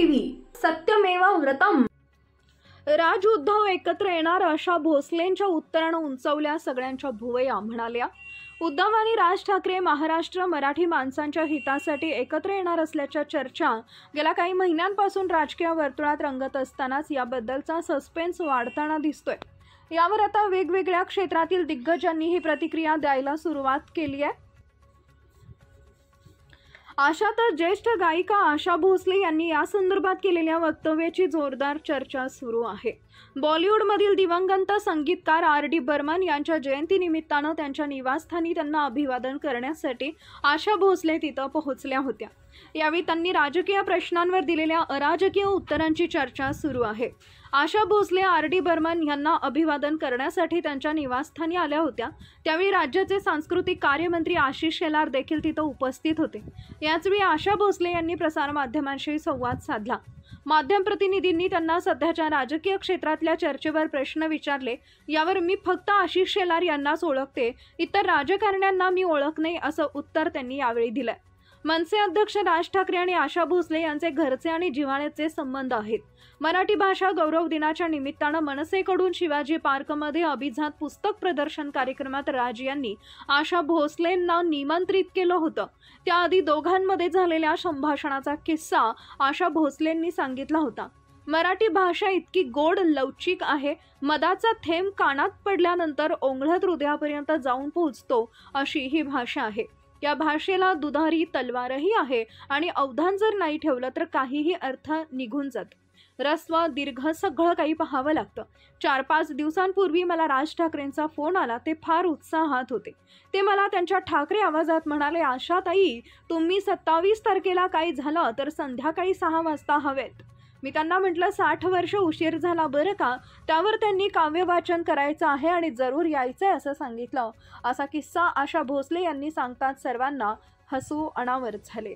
TV सत्यमेव व्रतम। राज उद्धव एकत्र येणार अशा भोसलेंच्या उत्तरानं उंचवल्या सगळ्यांच्या भुवया। म्हणाल्या, उद्धव आणि राज ठाकरे महाराष्ट्र मराठी माणसांच्या हितासाठी एकत्र येणार असल्याच्या चर्चा गेल्या काही महिन्यांपासून राजकीय वर्तुळात रंगत असतानाच याबद्दलचा सस्पेन्स वाढताना दिसतोय। यावर आता वेगवेगळ्या क्षेत्रातील दिग्गजांनी ही प्रतिक्रिया द्यायला सुरुवात केली आहे। अशातच ज्येष्ठ गायिका आशा भोसले यांनी या संदर्भात केलेल्या वक्तव्याची जोरदार चर्चा सुरू आहे। बॉलिवूडमधील दिवंगत संगीतकार R.D. बर्मन यांच्या जयंतीनिमित्तानं त्यांच्या निवासस्थानी त्यांना अभिवादन करण्यासाठी आशा भोसले तिथं पोहोचल्या होत्या। यावेळी त्यांनी राजकीय प्रश्नांवर दिलेल्या अराजकीय उत्तरांची चर्चा सुरू आहे। आशा भोसले R.D. बर्मन यांना अभिवादन करण्यासाठी त्यांच्या निवासस्थानी आल्या होत्या। त्यावेळी राज्याचे सांस्कृतिक कार्यमंत्री आशिष शेलार देखील तिथं उपस्थित होते। याचवेळी आशा भोसले यांनी प्रसारमाध्यमांशी संवाद साधला। माध्यम प्रतिनिधींनी त्यांना सध्याच्या राजकीय क्षेत्रातल्या चर्चेवर प्रश्न विचारले। यावर मी फक्त आशिष शेलार यांनाच ओळखते, इतर राजकारण्यांना मी ओळख नाही, असं उत्तर त्यांनी यावेळी दिलंय। मनसे अध्यक्ष राज ठाकरे आणि आशा भोसले यांचे घरचे आणि जिव्हाळ्याचे संबंध आहेत। मराठी भाषा गौरव दिनाच्या निमित्तानं मनसेकडून शिवाजी पार्कमध्ये अभिजात पुस्तक प्रदर्शन कार्यक्रमात राज यांनी आशा भोसलेंना निमंत्रित केलं होतं। त्याआधी दोघांमध्ये झालेल्या संभाषणाचा किस्सा आशा भोसलेंनी सांगितला होता। मराठी भाषा इतकी गोड लवचिक आहे, मदाचा थेंब कानात पडल्यानंतर ओंघळत हृदयापर्यंत जाऊन पोहोचतो अशी ही भाषा आहे। या भाषेला दुधारी तलवारही आहे आणि अवधान जर नाही ठेवलं तर काहीही अर्थ निघून जातो। रस्व दीर्घ सगळं काही पाहावं लागतं। 4-5 दिवसांपूर्वी मला राज ठाकरेंचा फोन आला। ते फार उत्साहात होते। ते मला त्यांच्या ठाकरे आवाजात म्हणाले, आशाताई, तुम्ही 27 तारखेला काही झालं तर संध्याकाळी 6 वाजता हवेत। मी त्यांना म्हटलं 60 वर्ष उशीर झाला बरं का। त्यावर त्यांनी काव्य वाचन करायचं आहे आणि जरूर यायचंय असं सांगितलं। असा किस्सा आशा भोसले यांनी सांगतात सर्वांना हसू अनावर झाले।